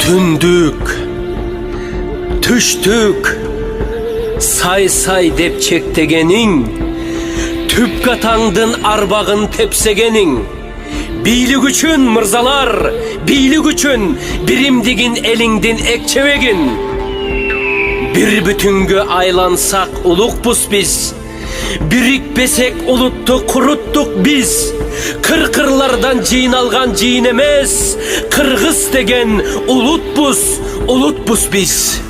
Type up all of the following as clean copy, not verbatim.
Tündük, tüştük, say say dep çektegenin, tüp katandın arbağın tepsegenin. Biylik üçün mırzalar, biylik üçün birimdigin elindin ekçevegin. Bir bütüngü aylansak ulukpus biz, birikpesek uluttu kuruttuk biz. Kırkırlardan ciin algan ciin emez, Kırgız degen ulutpus biz.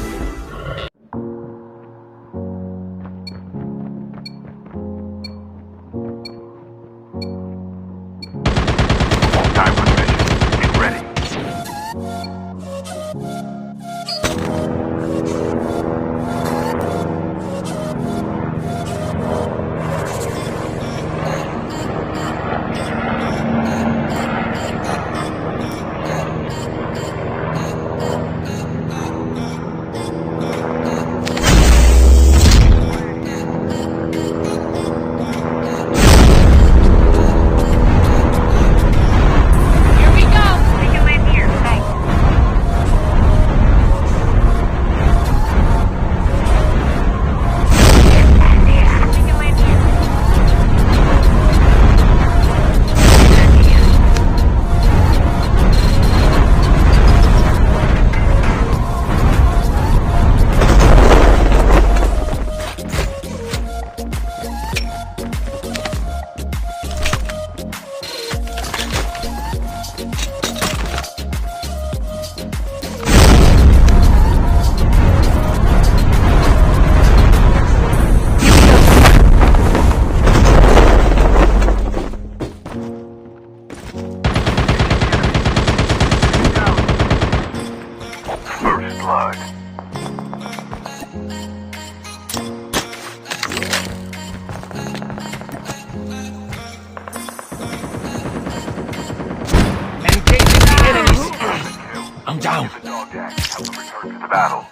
I'm down. Help them return to the battle.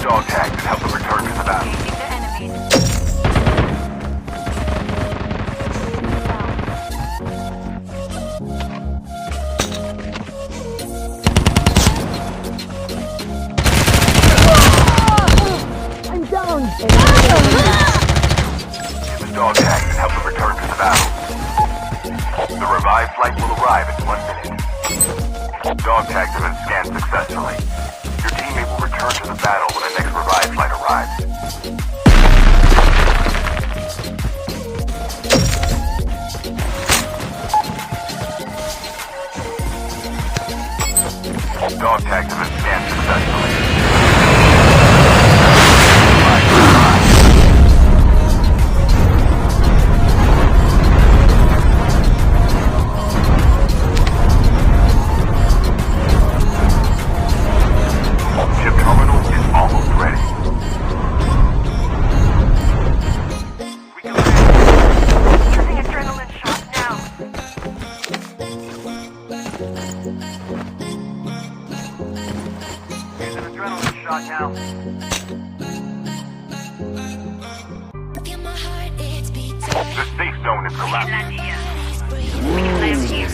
Dog tags and help them return to the battle. I'm down. Get the dog tags and help them return to the battle. The revived flight will arrive in 1 minute. Dog tags have been scanned successfully. Your teammate will return to the battle when the next revived flight arrives. Dog tags have been scanned successfully. Ship terminal is almost ready. Using adrenaline shot now. Use an adrenaline shot now. The safe zone is collapsing. We can land here.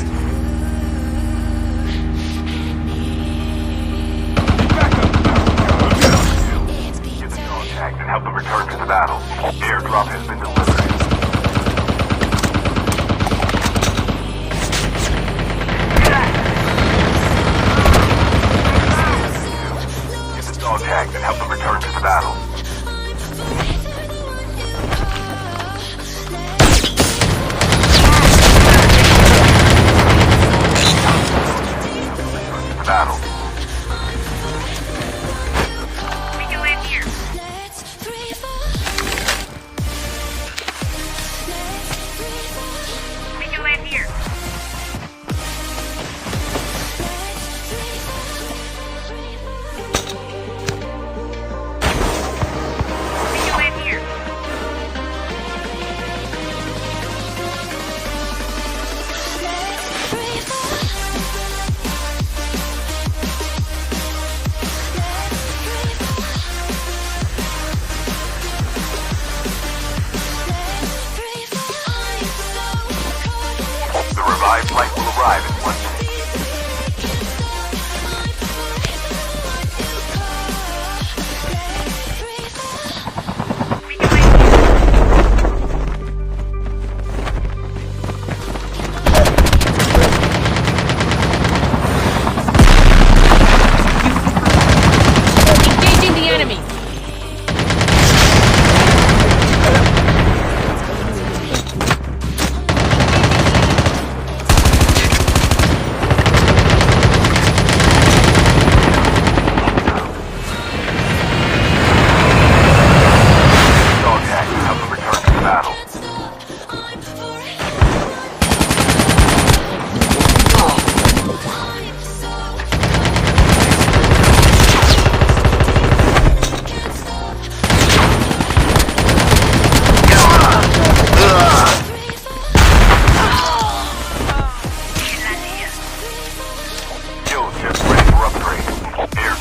Get the dog tags and help them return to the battle. Airdrop has been delivered. Get the dog tags and help them return to the battle.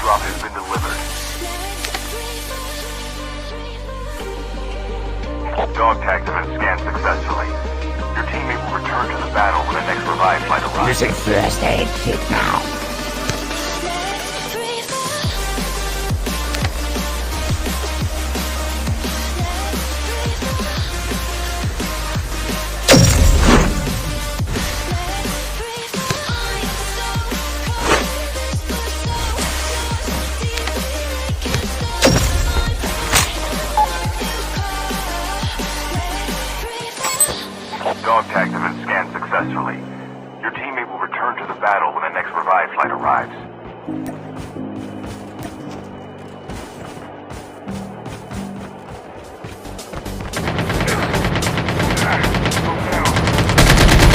airdrop has been delivered. Dog tags have been scanned successfully. Your teammate will return to the battle when the next revive flight arrives. Using first aid kit now. Dog tags have been scanned successfully. Your teammate will return to the battle when the next revive flight arrives.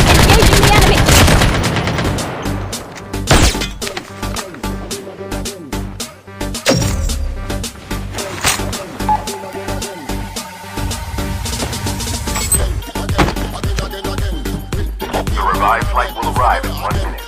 Engaging the enemy! The revive flight will arrive in 1 minute.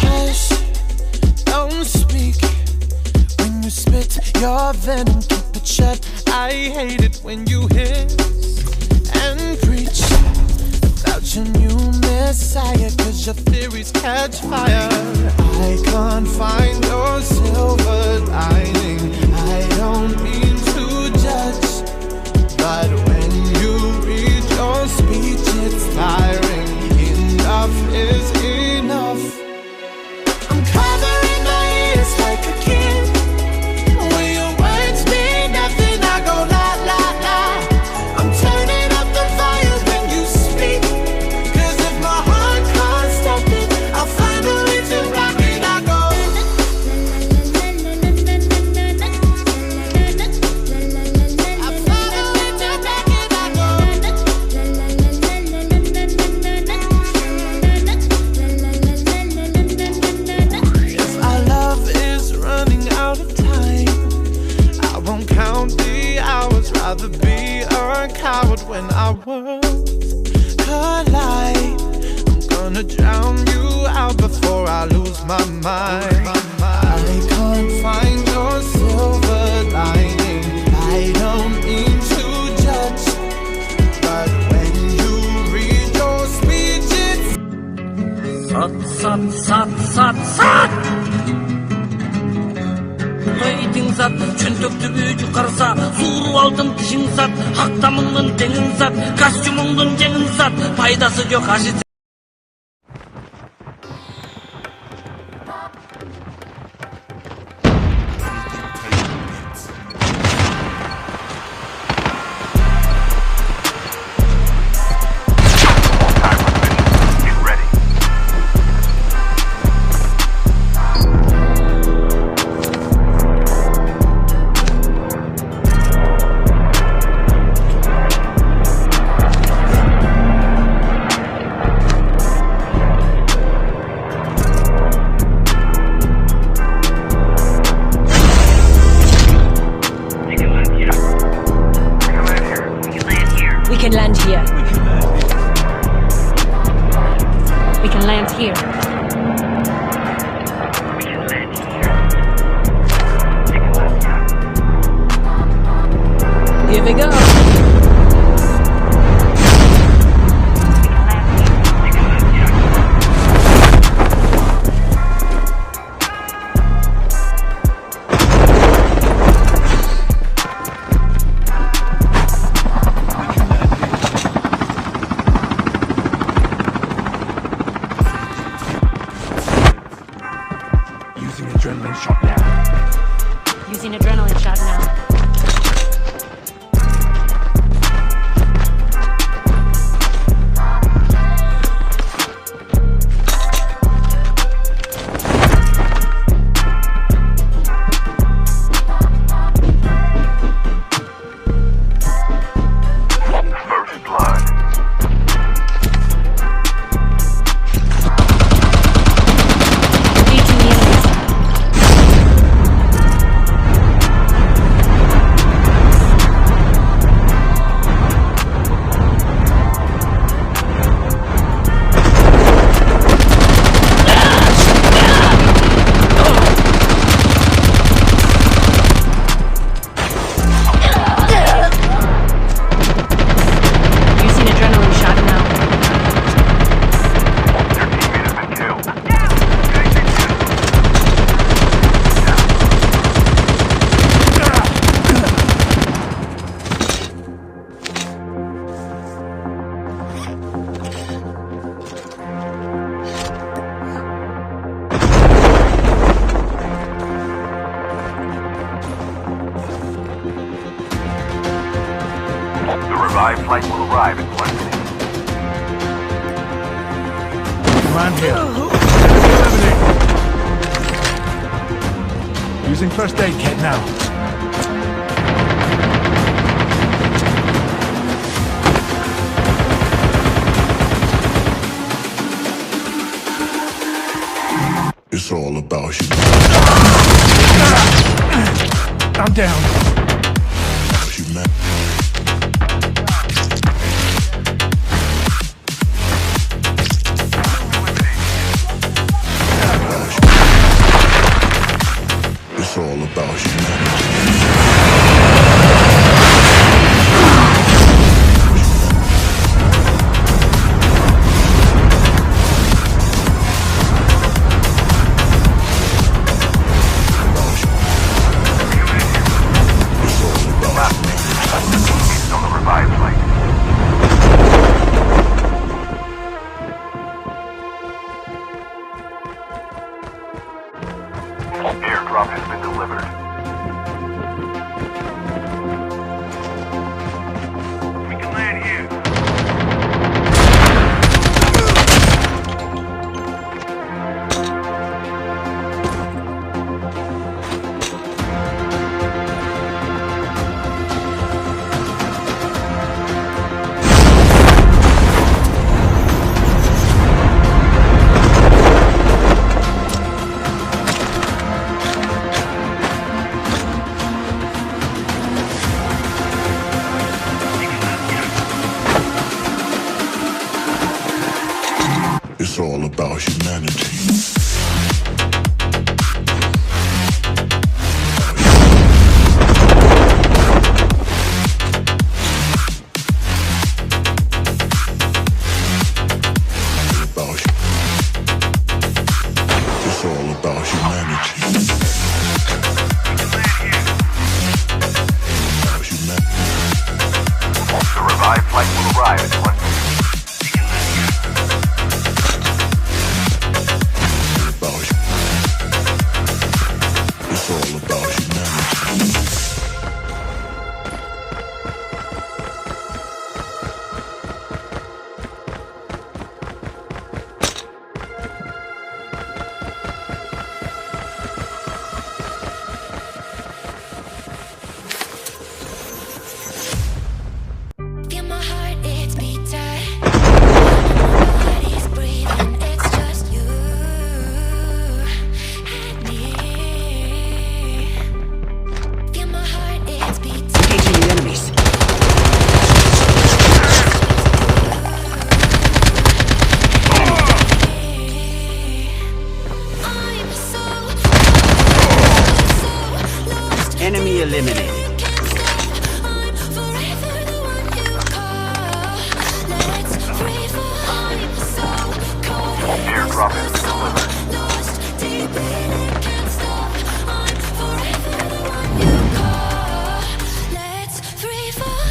Hush, don't speak when you spit your venom, keep it shut. I hate it when you hiss and preach about your new messiah, cause your theories catch fire. I can't find your silver lining. I don't mean to judge, but when you read your speech, it's tiring. Enough is enough. I'm covering my ears like a kid. When your words mean nothing, I go la la la. I'm turning up the volume when you speak, cause if my heart can't stop it, I'll find a way to rock it. I go I find a way to rock it. I go If our love is running out of time, I won't count the hours. Rather be a coward when our worlds collide. I'm gonna drown you out before I lose my mind. I can't find your silver lining. I don't mean to judge, but when you read your speech, it's сат рейтинг сат чөнтөктү бүйүчү карса сууру алдым тишиң сат хактамыңдын теңиң сат костюмуңдун жеңин сат пайдасы жок аши Get ready. We can land here. We can land here. Here we go. Using adrenaline shot now. Using adrenaline shot now. First blood. Engaging the enemies. Using adrenaline shot now. Your teammate has been killed. The revived flight will arrive in 1 minute. Around here. Eliminate. Using first aid kit now. It's all about you. I'm down. It's all about humanity. Teammates on the revived flight. Airdrop has been delivered. We can land here. It's all about humanity. It's all about humanity. The revived flight will arrive in 1 minute. It's all about humanity. Feel my heart, it's beating. My body's breathing. It's just you and me. Feel my heart, it's beating. Engaging the enemies. I'm so lost. Enemy eliminated. Can't stop. I'm forever the one you call. Let's free fall. I'm so caught. Airdrop has been delivered. Lost deep in it, can't stop. I'm forever the one you call. Let's free fall.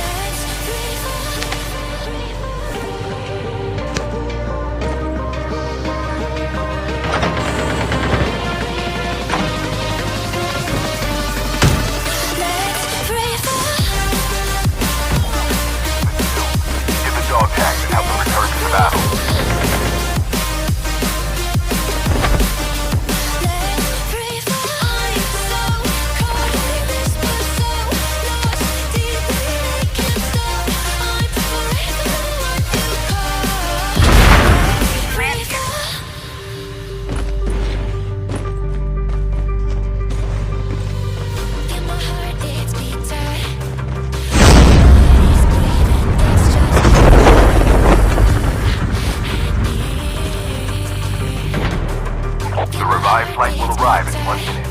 Let's free Get the dog tags and help them return to the battle. The revived flight will arrive in 1 minute.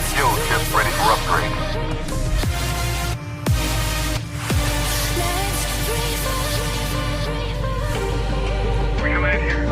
Skill chip ready for upgrade. We can land here.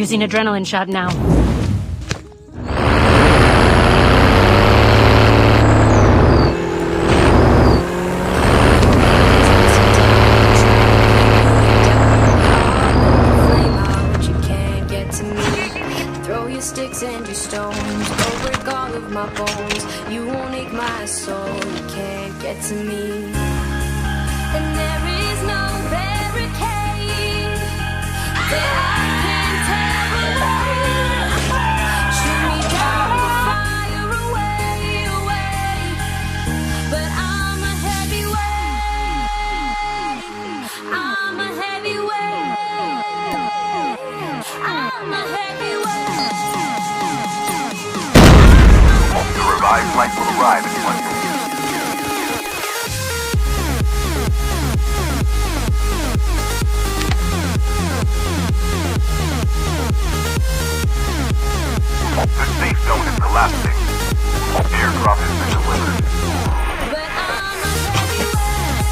Using adrenaline shot now. Flame out, you can't get to me. Throw your sticks and your stones, go break all of my bones. You won't ache my soul, you can't get to me. And there is no barricade that I can tear away. Shoot me down to fire away, away. But I'm a heavyweight. I'm a heavyweight. I'm a heavyweight. The revived flight will arrive in 1 minute. The safe zone is collapsing. Airdrop has been delivered. But I'm a heavyweight.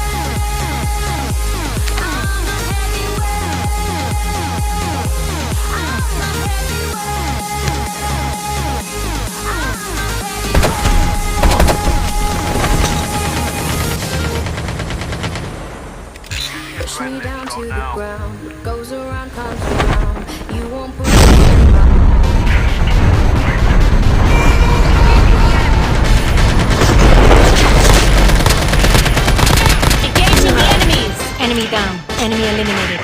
I'm a heavyweight. Push me down to the ground. What goes around comes around. You won't put me in my Engaging the enemies! Enemy down. Enemy eliminated.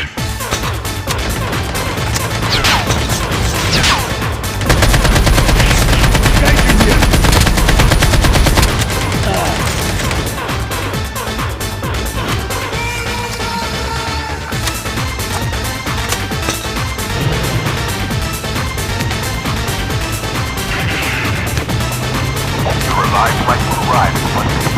The revived flight will arrive in 1 minute.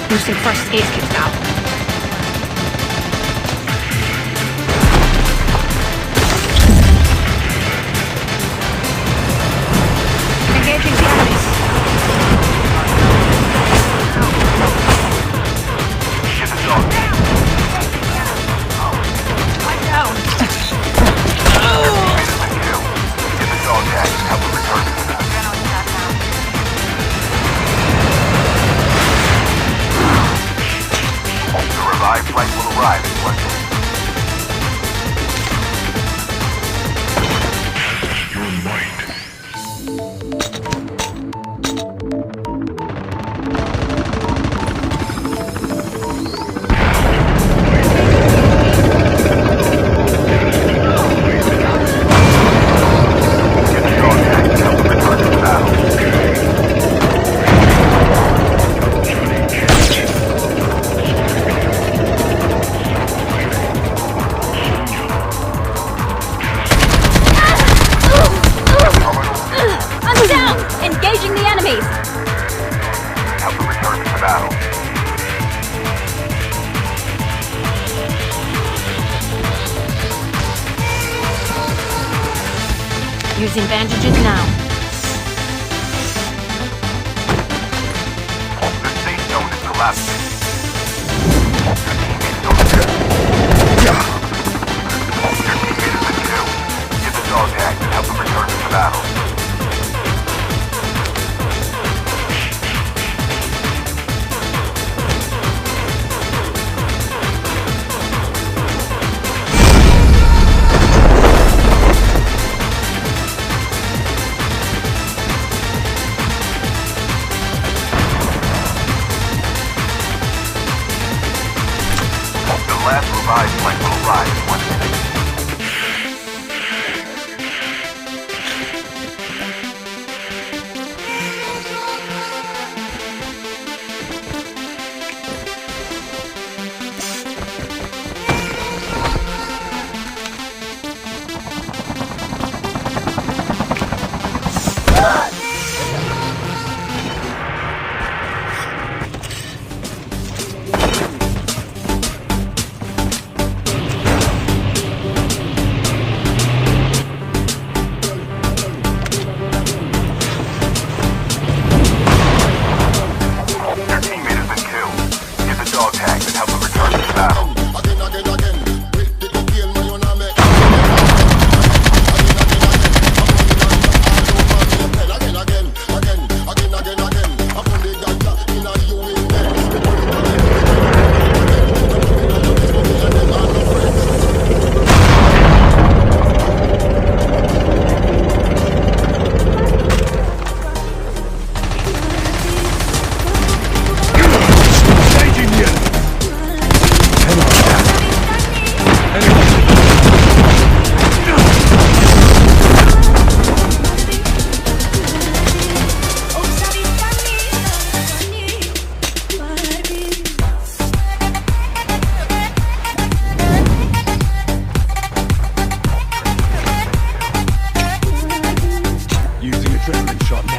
Boosting first aid kit now. Engaging the enemies. Get the dog tag. I'm down. Get the dog tag and help them return to the battle. The revived flight will arrive in 1 minute. Your might. Get the dog tag and help them return to the battle. I'm down! Engaging the enemies! Help them return to the battle. Using bandages now. collapsing. Your teammates don't kill. Your teammate has been killed. Get the dog tags and help them return to the battle. The last revived flight will arrive in 1 minute. Your teammate has been killed. Get the dog tags and help them return to the battle. Engaging you! Using adrenaline shot now.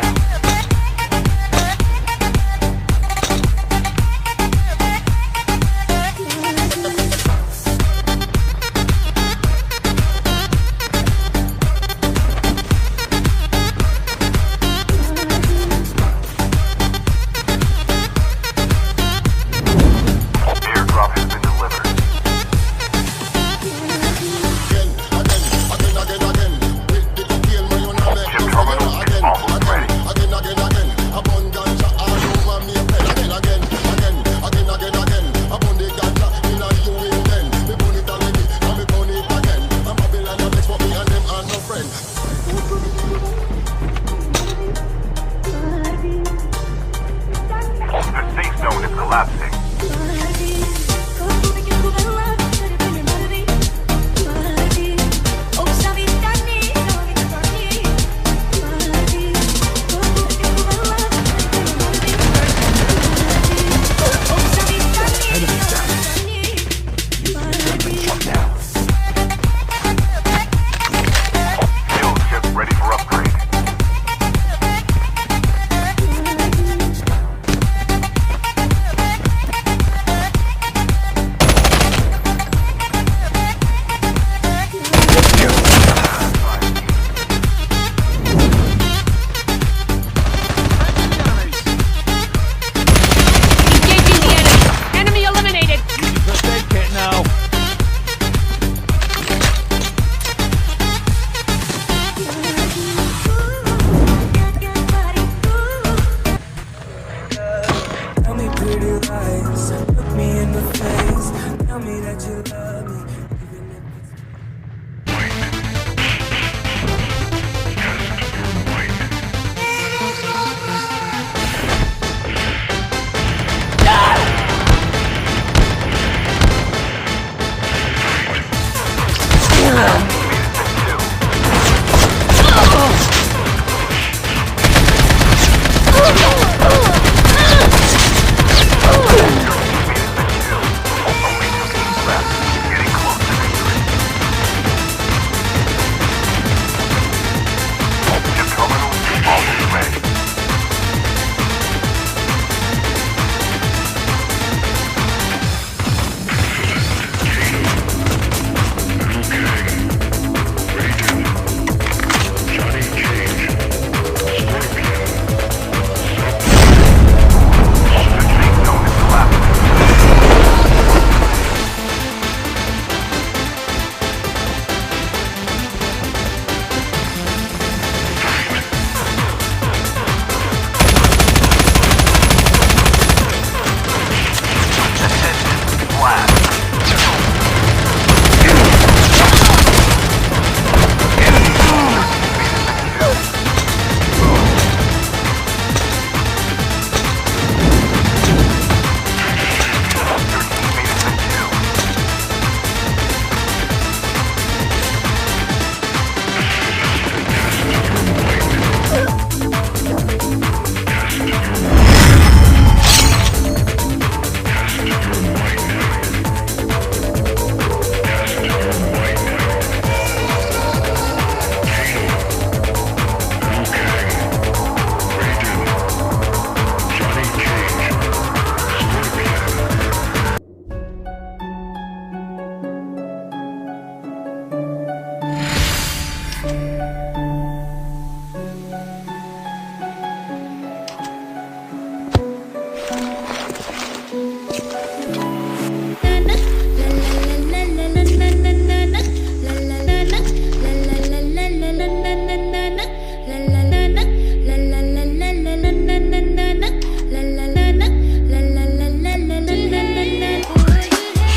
Airdrop has been delivered. Ship terminal is almost ready. The safe zone is collapsing. Kill ship ready for upgrade. Engaging the enemy. Enemy eliminated. First aid kit now. Tell me pretty lies, look me in the face. Tell me that you love me, even if it's Only 2 teams left.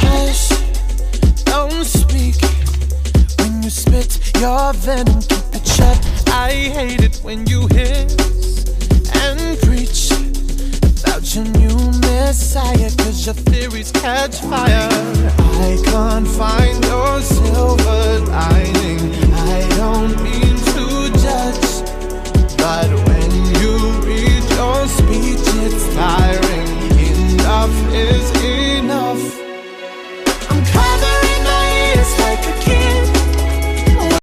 Hush, don't speak when you spit your venom, keep it shut. I hate it when you hiss and preach about your new messiah, cause your theories catch fire. I can't find